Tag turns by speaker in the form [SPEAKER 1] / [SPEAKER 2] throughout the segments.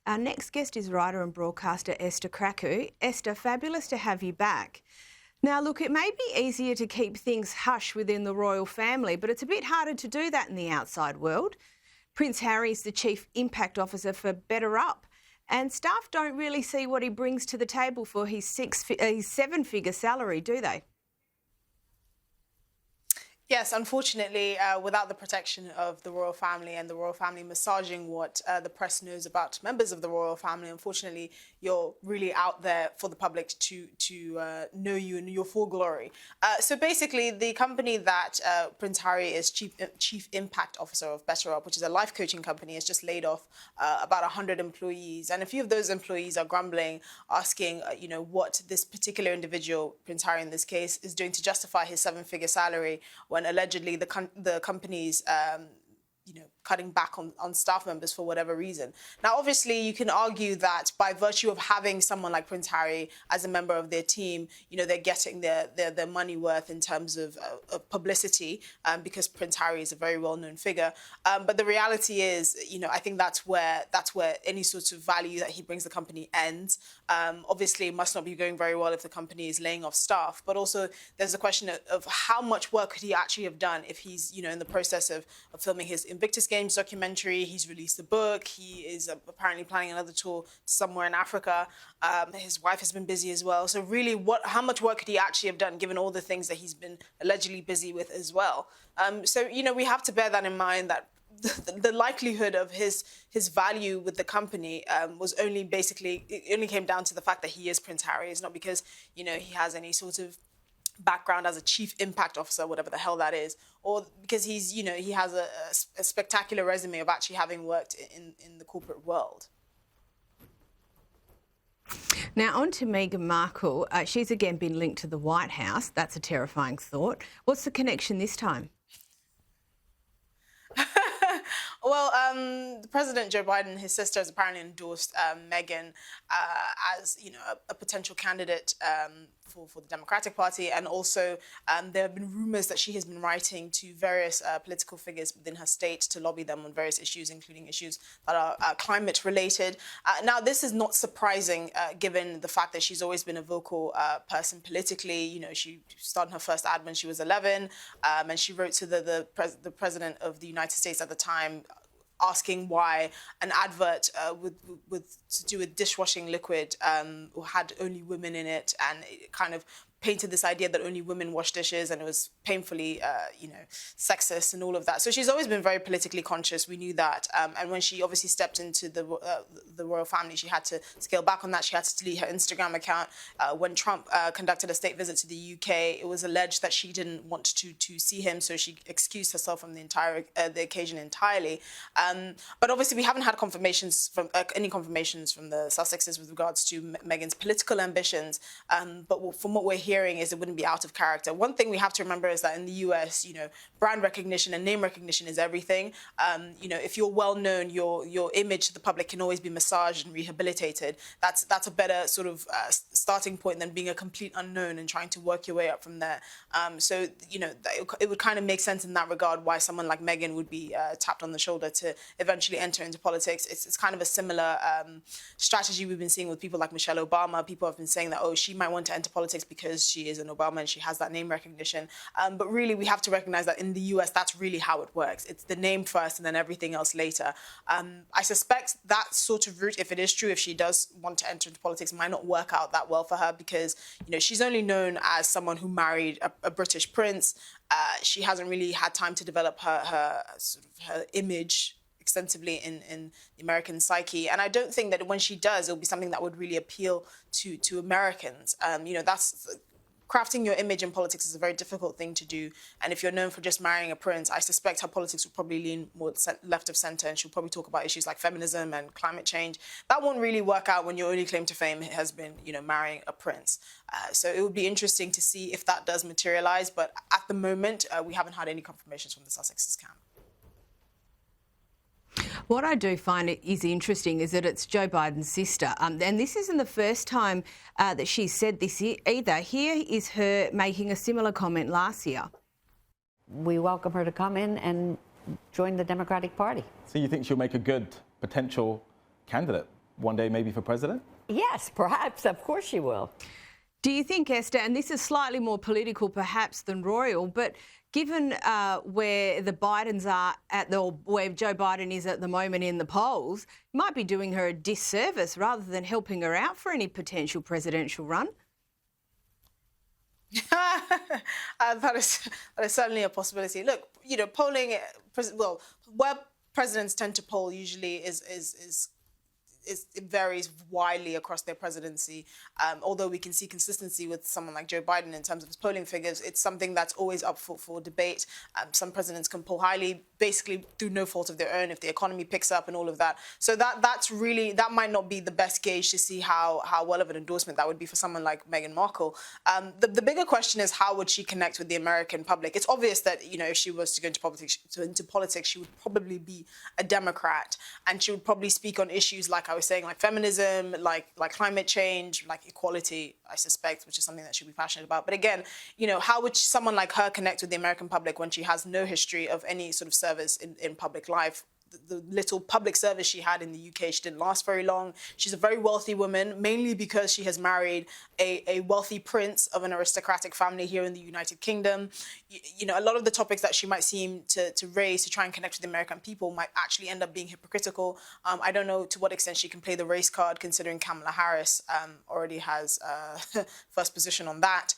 [SPEAKER 1] Our next guest is writer and broadcaster Esther Krakue. Esther, fabulous to have you back. Now, look, it may be easier to keep things hush within the royal family, but it's a bit harder to do that in the outside world. Prince Harry is the Chief Impact Officer for BetterUp, and staff don't really see what he brings to the table for his seven-figure salary, do they?
[SPEAKER 2] Yes, unfortunately, without the protection of the royal family and the royal family massaging what the press knows about members of the royal family, unfortunately, you're really out there for the public to know you in your full glory. So basically, the company that Prince Harry is Chief Impact Officer of BetterUp, which is a life coaching company, has just laid off about 100 employees. And a few of those employees are grumbling, asking, what this particular individual, Prince Harry in this case, is doing to justify his seven-figure salary when allegedly the company's cutting back on staff members for whatever reason. Now, obviously, you can argue that by virtue of having someone like Prince Harry as a member of their team, they're getting their money worth in terms of publicity, because Prince Harry is a very well-known figure. But the reality is, I think that's where any sort of value that he brings the company ends. Obviously, it must not be going very well if the company is laying off staff. But also, there's a question of how much work could he actually have done if he's, in the process of filming his Invictus Games documentary. He's released a book. He is apparently planning another tour somewhere in Africa. His wife has been busy as well. So really, how much work could he actually have done, given all the things that he's been allegedly busy with as well? So we have to bear that in mind, that the likelihood of his value with the company was only it only came down to the fact that he is Prince Harry. It's not because, he has any sort of background as a Chief Impact Officer, whatever the hell that is, or because he's, he has a spectacular resume of actually having worked in the corporate world.
[SPEAKER 1] Now, on to Meghan Markle. She's again been linked to the White House. That's a terrifying thought. What's the connection this time?
[SPEAKER 2] Well, President Joe Biden and his sister has apparently endorsed Meghan as, a potential candidate for the Democratic Party. And also there have been rumours that she has been writing to various political figures within her state to lobby them on various issues, including issues that are climate related. Now, this is not surprising given the fact that she's always been a vocal person politically. She started her first ad when she was 11, and she wrote to the president of the United States at the time, asking why an advert to do with dishwashing liquid had only women in it, and it kind of painted this idea that only women wash dishes, and it was painfully, sexist and all of that. So she's always been very politically conscious. We knew that. And when she obviously stepped into the royal family, she had to scale back on that. She had to delete her Instagram account. When Trump conducted a state visit to the UK, it was alleged that she didn't want to see him, so she excused herself from the occasion entirely. But obviously, we haven't had any confirmations from the Sussexes with regards to Meghan's political ambitions. But from what we're hearing is it wouldn't be out of character. One thing we have to remember is that in the US, brand recognition and name recognition is everything. If you're well known, your image to the public can always be massaged and rehabilitated. That's a better sort of starting point than being a complete unknown and trying to work your way up from there. So it would kind of make sense in that regard why someone like Meghan would be tapped on the shoulder to eventually enter into politics. It's kind of a similar strategy we've been seeing with people like Michelle Obama. People have been saying that, she might want to enter politics because she is an Obama and she has that name recognition. But really, we have to recognize that in the US, that's really how it works. It's the name first and then everything else later. I suspect that sort of route, if it is true, if she does want to enter into politics, might not work out that well for her because, she's only known as someone who married a British prince. She hasn't really had time to develop her image extensively in the American psyche. And I don't think that when she does, it'll be something that would really appeal to Americans. Crafting your image in politics is a very difficult thing to do. And if you're known for just marrying a prince, I suspect her politics will probably lean more left of centre, and she'll probably talk about issues like feminism and climate change. That won't really work out when your only claim to fame has been, marrying a prince. So it would be interesting to see if that does materialise. But at the moment, we haven't had any confirmations from the Sussexes camp.
[SPEAKER 1] What I do find is interesting is that it's Joe Biden's sister. And this isn't the first time that she's said this either. Here is her making a similar comment last year.
[SPEAKER 3] We welcome her to come in and join the Democratic Party.
[SPEAKER 4] So you think she'll make a good potential candidate? one day maybe for president?
[SPEAKER 3] Yes, perhaps. Of course she will.
[SPEAKER 1] Do you think, Esther, and this is slightly more political perhaps than royal, but given where the Bidens are where Joe Biden is at the moment in the polls, might be doing her a disservice rather than helping her out for any potential presidential run?
[SPEAKER 2] That is certainly a possibility. Look, you know, polling, well, where presidents tend to poll usually it varies widely across their presidency. Although we can see consistency with someone like Joe Biden in terms of his polling figures, it's something that's always up for debate. Some presidents can poll highly, basically through no fault of their own, if the economy picks up and all of that. So that might not be the best gauge to see how well of an endorsement that would be for someone like Meghan Markle. The bigger question is, how would she connect with the American public? It's obvious that, you know, if she was to go into politics, she would probably be a Democrat, and she would probably speak on issues like I was saying, like feminism, like climate change, like equality, I suspect, which is something that she'd be passionate about. But again, you know, how would someone like her connect with the American public when she has no history of any sort of service in public life? The little public service she had in the UK, she didn't last very long. She's a very wealthy woman, mainly because she has married a wealthy prince of an aristocratic family here in the United Kingdom. You know, a lot of the topics that she might seem to raise to try and connect with the American people might actually end up being hypocritical. I don't know to what extent she can play the race card, considering Kamala Harris already has first position on that.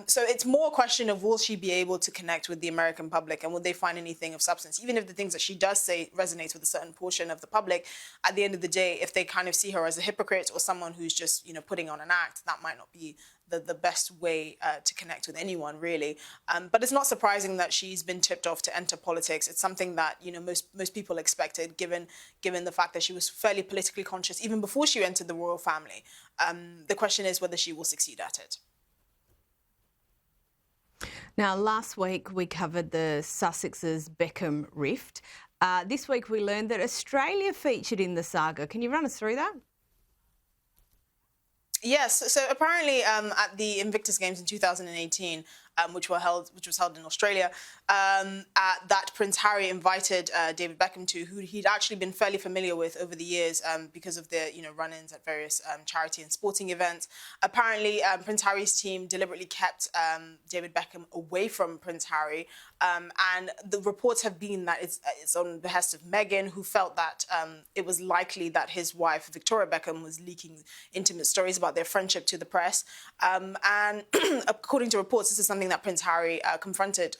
[SPEAKER 2] So it's more a question of, will she be able to connect with the American public, and will they find anything of substance? Even if the things that she does say resonates with a certain portion of the public, at the end of the day, if they kind of see her as a hypocrite or someone who's just, you know, putting on an act, that might not be the best way to connect with anyone, really. But it's not surprising that she's been tipped off to enter politics. It's something that, you know, most people expected, given the fact that she was fairly politically conscious even before she entered the royal family. The question is whether she will succeed at it.
[SPEAKER 1] Now, last week we covered the Sussexes Beckham rift. This week we learned that Australia featured in the saga. Can you run us through that?
[SPEAKER 2] Yes. So apparently, at the Invictus Games in 2018, which was held in Australia, that Prince Harry invited David Beckham to, who he'd actually been fairly familiar with over the years because of their, you know, run-ins at various charity and sporting events. Apparently, Prince Harry's team deliberately kept David Beckham away from Prince Harry, and the reports have been that it's on the behest of Meghan, who felt that it was likely that his wife Victoria Beckham was leaking intimate stories about their friendship to the press. And according to reports, this is something that Prince Harry confronted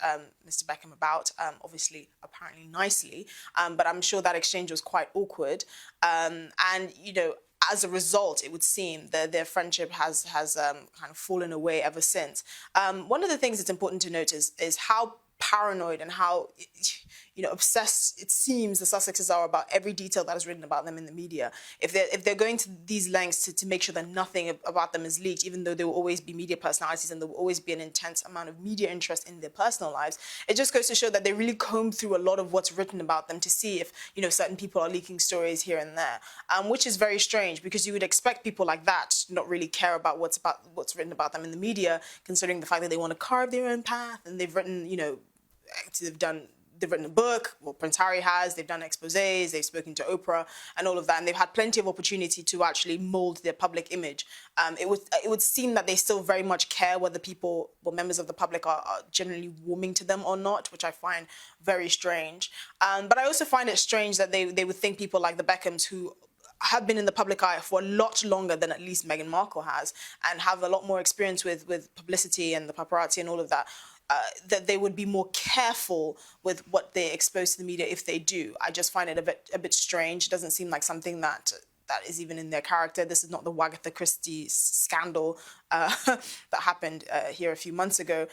[SPEAKER 2] Mr. Beckham about, obviously, apparently nicely, but I'm sure that exchange was quite awkward. And, you know, as a result, it would seem that their friendship has kind of fallen away ever since. One of the things that's important to note is how paranoid and how, you know, obsessed it seems the Sussexes are about every detail that is written about them in the media. If they're going to these lengths to make sure that nothing about them is leaked, even though there will always be media personalities and there will always be an intense amount of media interest in their personal lives, it just goes to show that they really comb through a lot of what's written about them to see if, you know, certain people are leaking stories here and there, which is very strange, because you would expect people like that to not really care about what's written about them in the media, considering the fact that they want to carve their own path, and they've written, you know, they've written a book, well, Prince Harry has, they've done exposés, they've spoken to Oprah and all of that, and they've had plenty of opportunity to actually mold their public image. It would seem that they still very much care whether people, well, members of the public are generally warming to them or not, which I find very strange. But I also find it strange that they would think people like the Beckhams, who have been in the public eye for a lot longer than at least Meghan Markle has, and have a lot more experience with publicity and the paparazzi and all of that, that they would be more careful with what they expose to the media if they do. I just find it a bit strange. It doesn't seem like something that is even in their character. This is not the Wagatha Christie scandal that happened here a few months ago.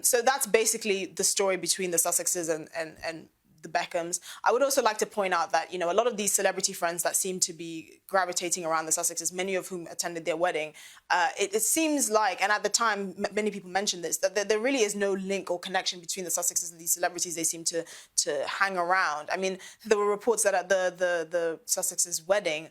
[SPEAKER 2] So that's basically the story between the Sussexes and the Beckhams. I would also like to point out that, you know, a lot of these celebrity friends that seem to be gravitating around the Sussexes, many of whom attended their wedding, it seems like, and at the time many people mentioned this, that there really is no link or connection between the Sussexes and these celebrities. They seem to hang around. I mean, there were reports that at the Sussexes' wedding,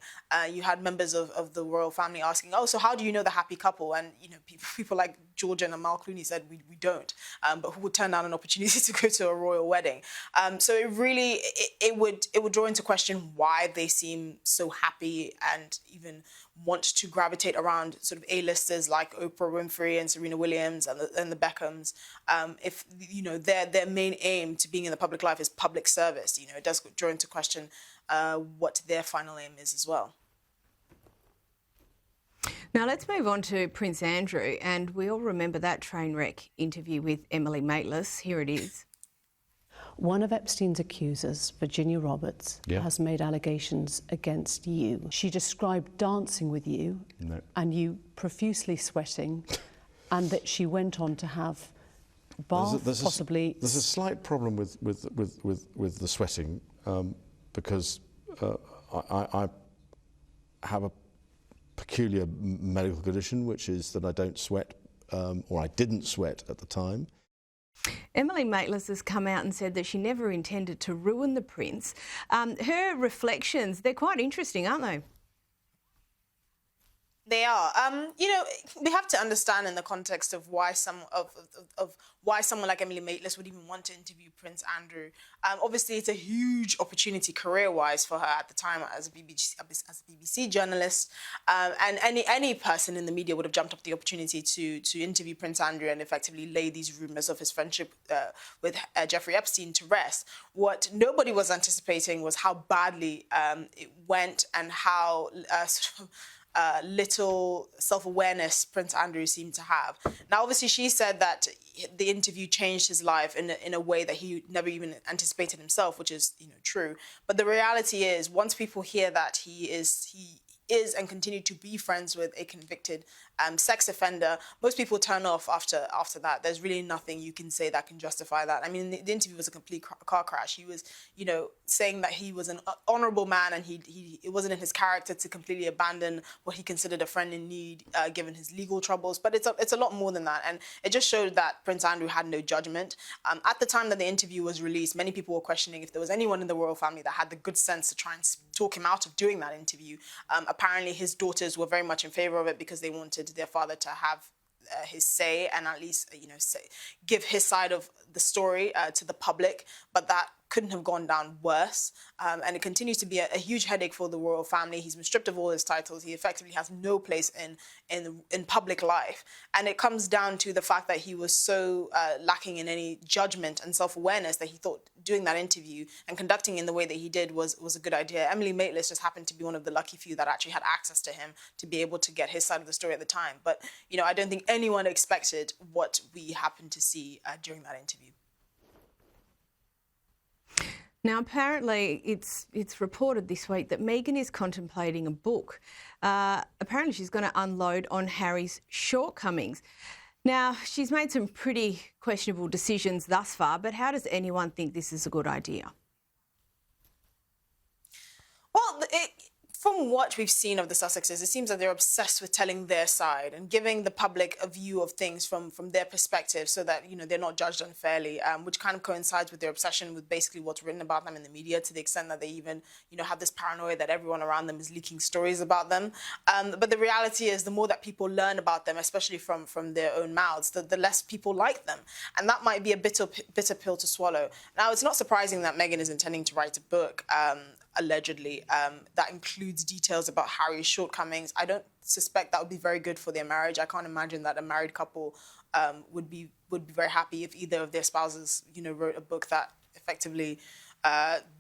[SPEAKER 2] you had members of the royal family asking, oh, so how do you know the happy couple? And, you know, people like Georgia and Amal Clooney said, we don't, but who would turn down an opportunity to go to a royal wedding? So it it would draw into question why they seem so happy and even want to gravitate around sort of A-listers like Oprah Winfrey and Serena Williams and the Beckhams. If their main aim to being in the public life is public service, it does draw into question what their final aim is as well.
[SPEAKER 1] Now let's move on to Prince Andrew, and we all remember that train wreck interview with Emily Maitlis. Here it is.
[SPEAKER 4] One of Epstein's accusers, Virginia Roberts, has made allegations against you. She described dancing with you and you profusely sweating, and that she went on to have possibly...
[SPEAKER 5] There's a slight problem with the sweating because I have a peculiar medical condition, which is that I don't sweat, or I didn't sweat at the time.
[SPEAKER 1] Emily Maitlis has come out and said that she never intended to ruin the prince. Her reflections, they're quite interesting, aren't they?
[SPEAKER 2] They are. We have to understand in the context of why someone like Emily Maitlis would even want to interview Prince Andrew. Obviously, it's a huge opportunity career-wise for her at the time as a BBC journalist, and any person in the media would have jumped up the opportunity to interview Prince Andrew and effectively lay these rumours of his friendship with Jeffrey Epstein to rest. What nobody was anticipating was how badly it went and how little self-awareness Prince Andrew seemed to have. Now, obviously, she said that the interview changed his life in a way that he never even anticipated himself, which is, true. But the reality is, once people hear that he is and continue to be friends with a convicted sex offender, most people turn off after that. There's really nothing you can say that can justify that. I mean, the interview was a complete car crash. He was, saying that he was an honourable man and it wasn't in his character to completely abandon what he considered a friend in need, given his legal troubles. But it's a lot more than that. And it just showed that Prince Andrew had no judgment. At the time that the interview was released, many people were questioning if there was anyone in the royal family that had the good sense to try and talk him out of doing that interview. Apparently, his daughters were very much in favour of it because they wanted their father to have his say and at least, give his side of the story to the public. But that couldn't have gone down worse. And it continues to be a huge headache for the royal family. He's been stripped of all his titles. He effectively has no place in public life. And it comes down to the fact that he was so lacking in any judgment and self-awareness that he thought doing that interview and conducting in the way that he did was a good idea. Emily Maitlis just happened to be one of the lucky few that actually had access to him to be able to get his side of the story at the time. But, I don't think anyone expected what we happened to see during that interview.
[SPEAKER 1] Now, apparently, it's reported this week that Meghan is contemplating a book. Apparently, she's going to unload on Harry's shortcomings. Now, she's made some pretty questionable decisions thus far, but how does anyone think this is a good idea?
[SPEAKER 2] Well, from what we've seen of the Sussexes, it seems that they're obsessed with telling their side and giving the public a view of things from their perspective so that, they're not judged unfairly, which kind of coincides with their obsession with basically what's written about them in the media, to the extent that they even, have this paranoia that everyone around them is leaking stories about them. But the reality is the more that people learn about them, especially from their own mouths, the less people like them. And that might be a bitter pill to swallow. Now, it's not surprising that Meghan is intending to write a book, allegedly, that includes details about Harry's shortcomings. I don't suspect that would be very good for their marriage. I can't imagine that a married couple would be very happy if either of their spouses, wrote a book that effectively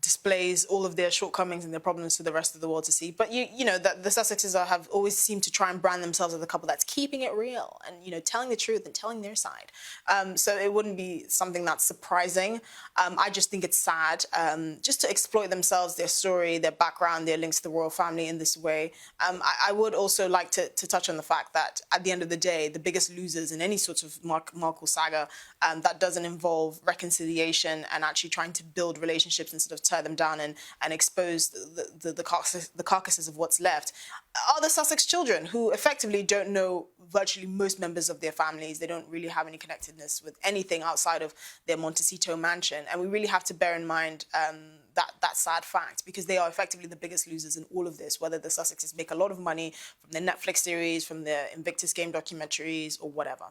[SPEAKER 2] displays all of their shortcomings and their problems for the rest of the world to see. But that the Sussexes have always seemed to try and brand themselves as a couple that's keeping it real and telling the truth and telling their side. So it wouldn't be something that's surprising. I just think it's sad just to exploit themselves, their story, their background, their links to the royal family in this way. I would also like to touch on the fact that at the end of the day, the biggest losers in any sort of Markle saga that doesn't involve reconciliation and actually trying to build relationships and sort of tear them down and expose the carcasses of what's left are the Sussex children, who effectively don't know virtually most members of their families. They don't really have any connectedness with anything outside of their Montecito mansion. And we really have to bear in mind that sad fact, because they are effectively the biggest losers in all of this, whether the Sussexes make a lot of money from their Netflix series, from their Invictus Game documentaries, or whatever.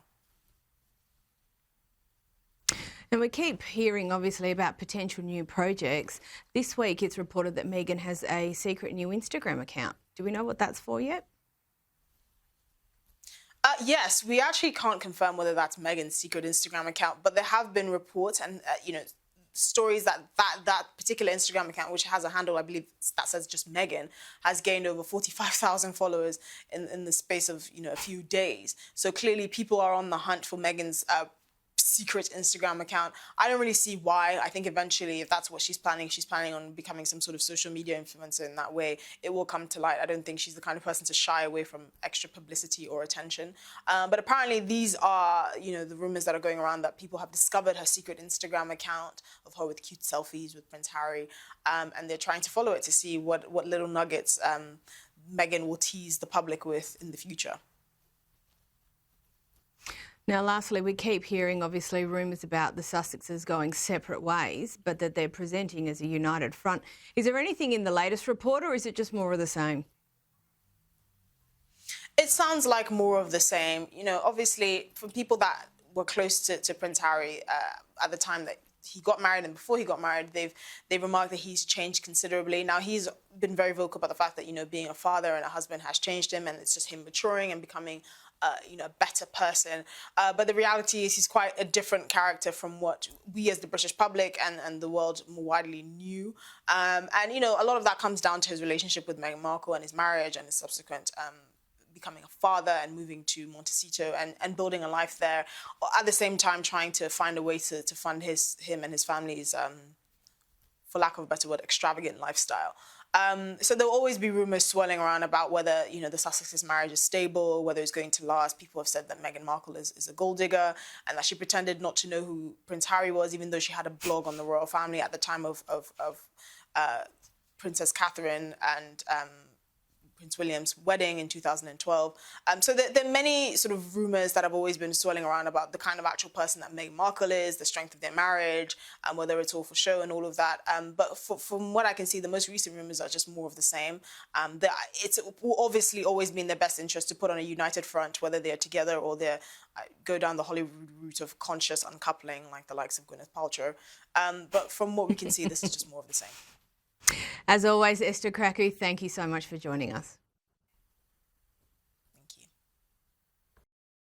[SPEAKER 1] And we keep hearing, obviously, about potential new projects. This week it's reported that Meghan has a secret new Instagram account. Do we know what that's for yet?
[SPEAKER 2] Yes, we actually can't confirm whether that's Meghan's secret Instagram account, but there have been reports and, stories that particular Instagram account, which has a handle, I believe, that says just Meghan, has gained over 45,000 followers in the space of, a few days. So clearly people are on the hunt for Meghan's secret Instagram account. I don't really see why. I think eventually, if that's what she's planning on becoming some sort of social media influencer in that way. It will come to light. I don't think she's the kind of person to shy away from extra publicity or attention. But apparently these are, the rumors that are going around that people have discovered her secret Instagram account of her with cute selfies with Prince Harry. And they're trying to follow it to see what little nuggets Meghan will tease the public with in the future.
[SPEAKER 1] Now, lastly, we keep hearing, obviously, rumours about the Sussexes going separate ways, but that they're presenting as a united front. Is there anything in the latest report, or is it just more of the same?
[SPEAKER 2] It sounds like more of the same. Obviously, for people that were close to Prince Harry at the time that he got married and before he got married, they've remarked that he's changed considerably. Now, he's been very vocal about the fact that, being a father and a husband has changed him, and it's just him maturing and becoming a better person. But the reality is he's quite a different character from what we as the British public and the world more widely knew. And, a lot of that comes down to his relationship with Meghan Markle and his marriage and his subsequent becoming a father and moving to Montecito and building a life there, at the same time trying to find a way to fund him and his family's, for lack of a better word, extravagant lifestyle. So there'll always be rumours swirling around about whether, the Sussexes' marriage is stable, whether it's going to last. People have said that Meghan Markle is a gold digger and that she pretended not to know who Prince Harry was, even though she had a blog on the royal family at the time of Princess Catherine and Prince William's wedding in 2012. So there are many sort of rumours that have always been swirling around about the kind of actual person that Meghan Markle is, the strength of their marriage, and whether it's all for show and all of that. But from what I can see, the most recent rumours are just more of the same. It's obviously always been their best interest to put on a united front, whether they're together or they go down the Hollywood route of conscious uncoupling, like the likes of Gwyneth Paltrow. But from what we can see, this is just more of the same.
[SPEAKER 1] As always, Esther Krakue, thank you so much for joining us.